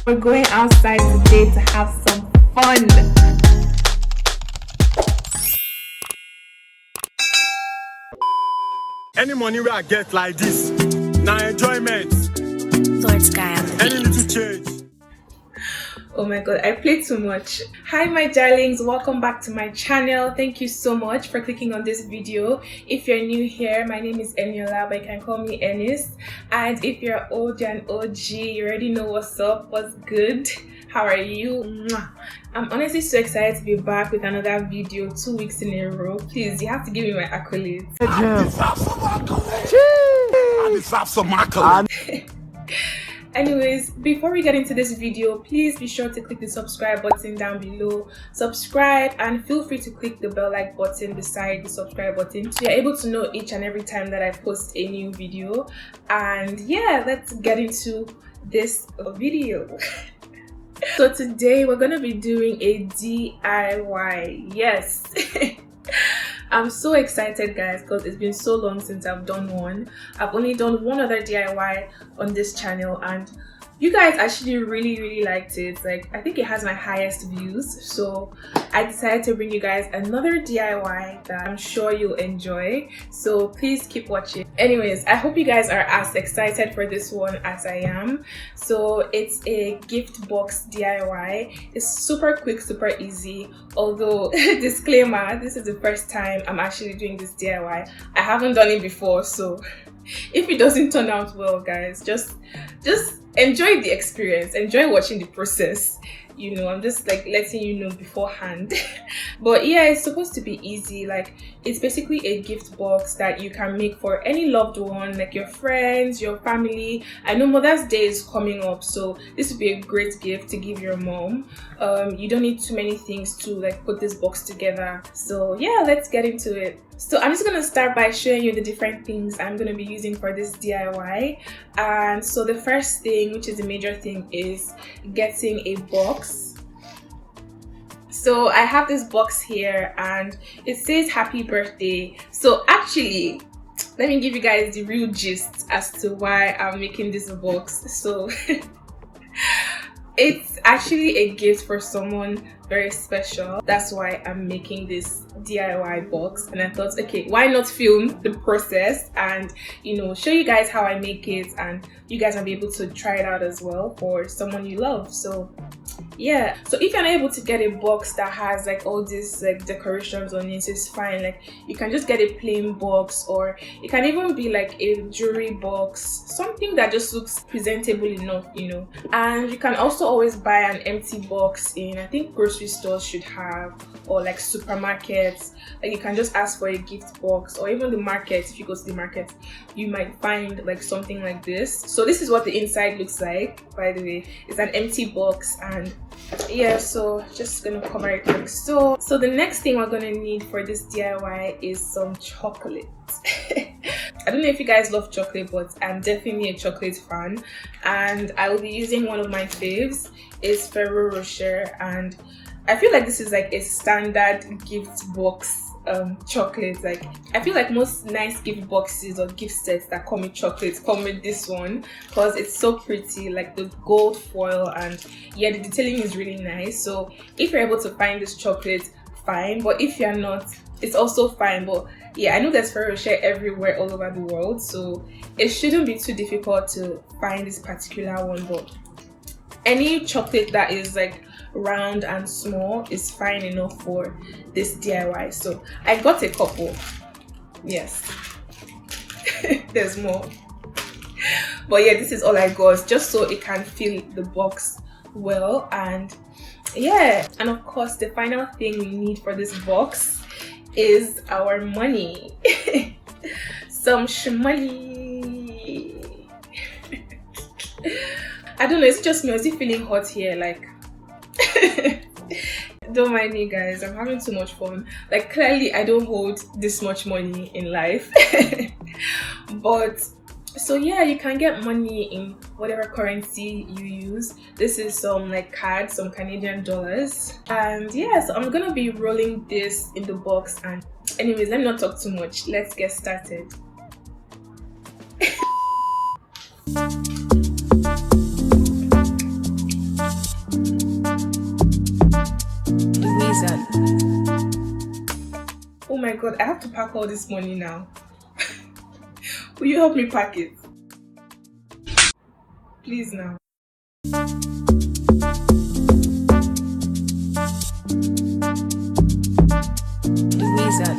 We're going outside today to have some fun. Any money where I get like this, now enjoyment. Lord Sky on the Any beat. little change. Oh my god, I played too much. Hi my darlings, welcome back to my channel. Thank you so much for clicking on this video. If you're new here, my name is Eniola, but you can call me Ennis. And if you're old and OG, you already know what's up, what's good. How are you? Mwah. I'm honestly so excited to be back with another video 2 weeks in a row. Please, you have to give me my accolades. I deserve some accolades. Anyways, before we get into this video, please be sure to click the subscribe button down below. Subscribe and feel free to click the bell like button beside the subscribe button so you're able to know each and every time that I post a new video. And yeah, let's get into this video. So today we're gonna be doing a DIY. Yes. I'm so excited guys because it's been so long since I've done one. I've only done one other DIY on this channel and you guys actually really liked it. Like, I think it has my highest views, so I decided to bring you guys another DIY that I'm sure you'll enjoy, so please keep watching. Anyways, I hope you guys are as excited for this one as I am. So it's a gift box DIY. It's super quick, super easy, although disclaimer, this is the first time I'm actually doing this DIY. I haven't done it before, so if it doesn't turn out well guys, just enjoy the experience, enjoy watching the process. You know, I'm just like letting you know beforehand. But yeah, it's supposed to be easy. Like, it's basically a gift box that you can make for any loved one, like your friends, your family. I know Mother's Day is coming up, so this would be a great gift to give your mom. You don't need too many things to like put this box together. So yeah, let's get into it. So I'm just gonna start by showing you the different things I'm gonna be using for this DIY. And so the first thing, which is the major thing, is getting a box. So I have this box here and it says happy birthday. So actually, let me give you guys the real gist as to why I'm making this box. So it's actually a gift for someone very special. That's why I'm making this DIY box, and I thought, okay, why not film the process and, you know, show you guys how I make it, and you guys will be able to try it out as well for someone you love. So yeah, so if you're not able to get a box that has like all these like decorations on it, it's fine. Like, you can just get a plain box, or it can even be like a jewelry box, something that just looks presentable enough, you know. And you can also always buy an empty box in, I think, grocery stores should have, or like supermarkets. Like, you can just ask for a gift box, or even the market. If you go to the market, you might find like something like this. So this is what the inside looks like, by the way. It's an empty box, and yeah, so just gonna cover it like so. So the next thing we're gonna need for this DIY is some chocolate. I don't know if you guys love chocolate, but I'm definitely a chocolate fan, and I will be using one of my faves. It's Ferrero Rocher, and I feel like this is like a standard gift box chocolate. Like, I feel like most nice gift boxes or gift sets that come with chocolates come with this one because it's so pretty, like the gold foil, and yeah, the detailing is really nice. So if you're able to find this chocolate, fine, but if you're not, it's also fine. But yeah, I know there's Ferrero Rocher everywhere all over the world, so it shouldn't be too difficult to find this particular one. But any chocolate that is like round and small is fine enough for this DIY. So I got a couple. Yes. There's more, but yeah, this is all I got, just so it can fill the box well. And yeah, and of course the final thing we need for this box is our money. Some shmoney. I don't know, it's just me, is it feeling hot here? Like, don't mind me guys, I'm having too much fun. Like, clearly I don't hold this much money in life. But so yeah, you can get money in whatever currency you use. This is some like cards, some Canadian dollars. And yeah, so I'm gonna be rolling this in the box, and Anyways, let me not talk too much. Let's get started. Wizard. Oh my god, I have to pack all this money now. Will you help me pack it? Please now. Wizard.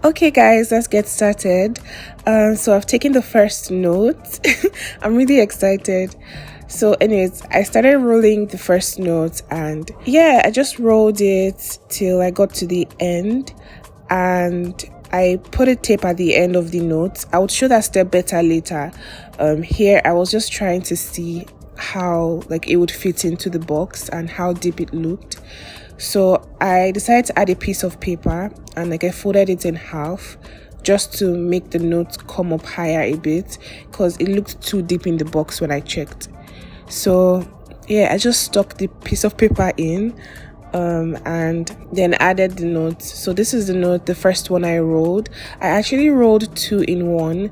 Okay guys, let's get started. So I've taken the first note. I'm really excited. So anyways, I started rolling the first note, and yeah, I just rolled it till I got to the end, and I put a tape at the end of the note. I would show that step better later. Here I was just trying to see how it would fit into the box and how deep it looked. So I decided to add a piece of paper, and I folded it in half just to make the note come up higher a bit, because it looked too deep in the box when I checked. So yeah, I just stuck the piece of paper in and then added the note. So this is the note, the first one I rolled. I actually rolled 2 in 1.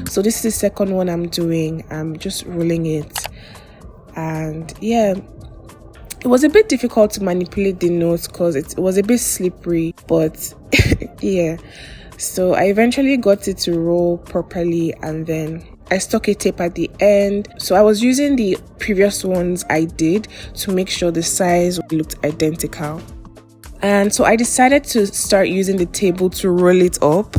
So this is the second one I'm doing. I'm just rolling it, and yeah, it was a bit difficult to manipulate the notes because it was a bit slippery, but yeah, so I eventually got it to roll properly, and then I stuck a tape at the end. So I was using the previous ones I did to make sure the size looked identical, and so I decided to start using the table to roll it up.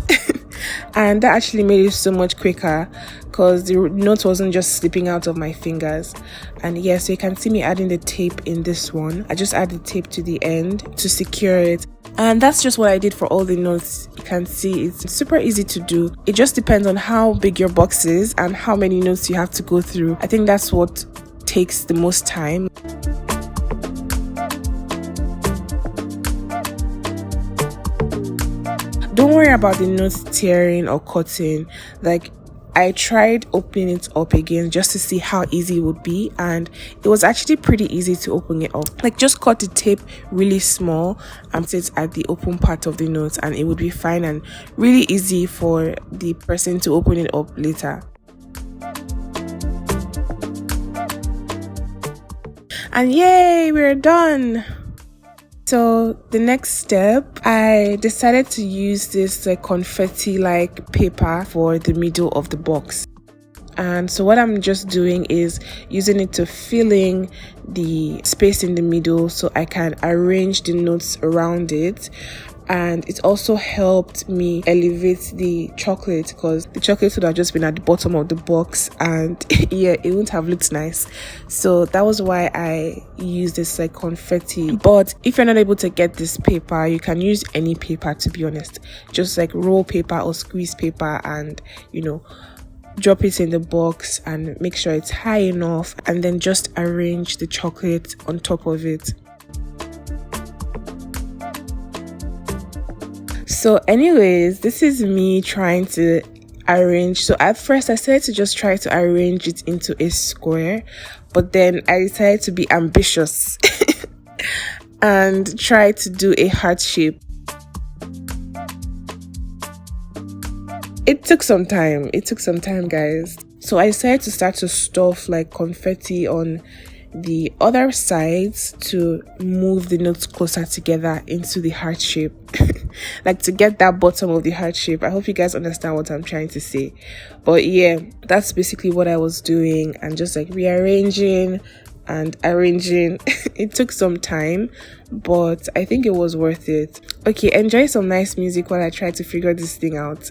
And that actually made it so much quicker because the note wasn't just slipping out of my fingers. And yeah, so you can see me adding the tape in this one. I just add the tape to the end to secure it. And that's just what I did for all the notes. You can see it's super easy to do. It just depends on how big your box is and how many notes you have to go through. I think that's what takes the most time. Don't worry about the notes tearing or cutting. I tried opening it up again just to see how easy it would be, and it was actually pretty easy to open it up. Just cut the tape really small and sit at the open part of the note, and it would be fine and really easy for the person to open it up later. And yay, we're done. So the next step, I decided to use this confetti paper for the middle of the box. And so what I'm just doing is using it to fill in the space in the middle so I can arrange the notes around it. And it also helped me elevate the chocolate, because the chocolate would have just been at the bottom of the box, and yeah, it wouldn't have looked nice. So that was why I used this confetti. But if you're not able to get this paper, you can use any paper, to be honest. Just roll paper or squeeze paper, and drop it in the box and make sure it's high enough, and then just arrange the chocolate on top of it. So anyways, this is me trying to arrange. So at first I started to just try to arrange it into a square, but then I decided to be ambitious and try to do a heart shape. It took some time, guys. So I decided to start to stuff confetti on the other sides to move the notes closer together into the heart shape. To get that bottom of the heart shape. I hope you guys understand what I'm trying to say. But yeah, that's basically what I was doing, and just rearranging and arranging. It took some time, but I think it was worth it. Okay, enjoy some nice music while I try to figure this thing out.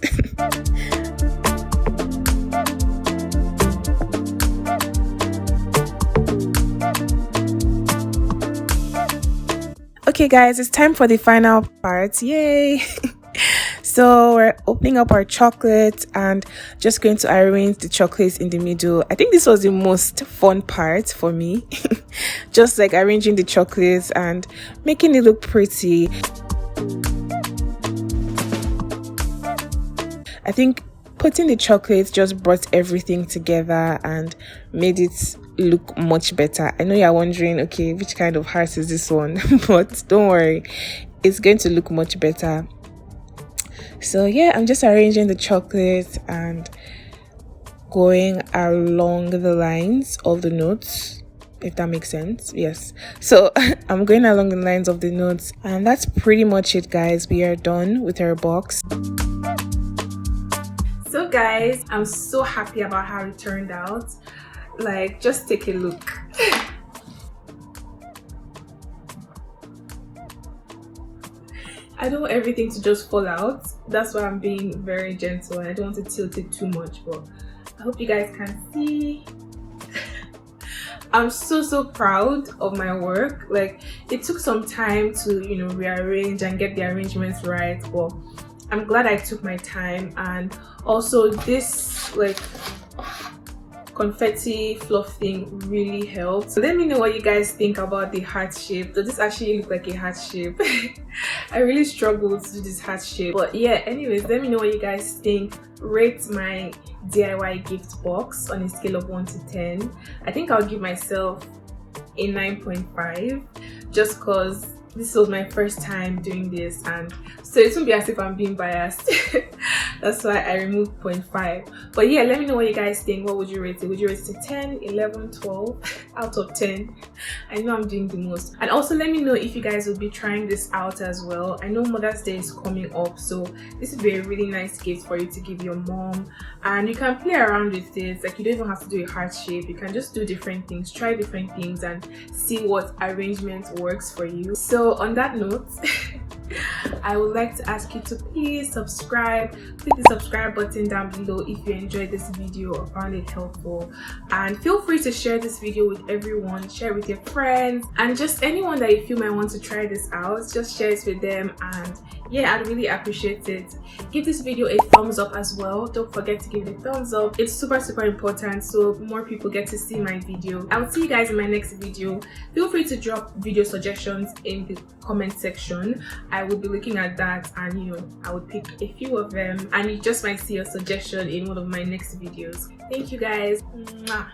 Okay guys, it's time for the final part. Yay! So we're opening up our chocolate and just going to arrange the chocolates in the middle. I think this was the most fun part for me. Just arranging the chocolates and making it look pretty. I think putting the chocolate just brought everything together and made it look much better. I know you're wondering, okay, which kind of heart is this one? But don't worry, it's going to look much better. So yeah, I'm just arranging the chocolate and going along the lines of the notes, if that makes sense. Yes, so I'm going along the lines of the notes, and that's pretty much it, guys. We are done with our box. So guys, I'm so happy about how it turned out. Like, just take a look. I don't want everything to just fall out. That's why I'm being very gentle and I don't want to tilt it too much, but I hope you guys can see. I'm so proud of my work. Like, it took some time to, rearrange and get the arrangements right, but I'm glad I took my time. And also this like confetti fluff thing really helped. So let me know what you guys think about the heart shape. Does this actually look like a heart shape? I really struggled to do this heart shape, but yeah, anyways, let me know what you guys think. Rate my DIY gift box on a scale of 1 to 10. I think I'll give myself a 9.5 just because this was my first time doing this, and so it won't be as if I'm being biased. That's why I removed 0.5. But yeah, let me know what you guys think. What would you rate it? Would you rate it a 10, 11, 12 out of 10? I know I'm doing the most. And also let me know if you guys will be trying this out as well. I know Mother's Day is coming up, so this would be a really nice gift for you to give your mom, and you can play around with it. Like, you don't even have to do a heart shape. You can just do different things, try different things, and see what arrangement works for you. So on that note, I would like to ask you to please subscribe. Click the subscribe button down below if you enjoyed this video or found it helpful, and feel free to share this video with everyone. Share it with your friends and just anyone that you feel might want to try this out. Just share it with them, and yeah, I'd really appreciate it. Give this video a thumbs up as well. Don't forget to give it a thumbs up. It's super important so more people get to see my video. I'll see you guys in my next video. Feel free to drop video suggestions in the comment section. I will be looking at that, and I would pick a few of them, and you just might see a suggestion in one of my next videos. Thank you guys. Mwah.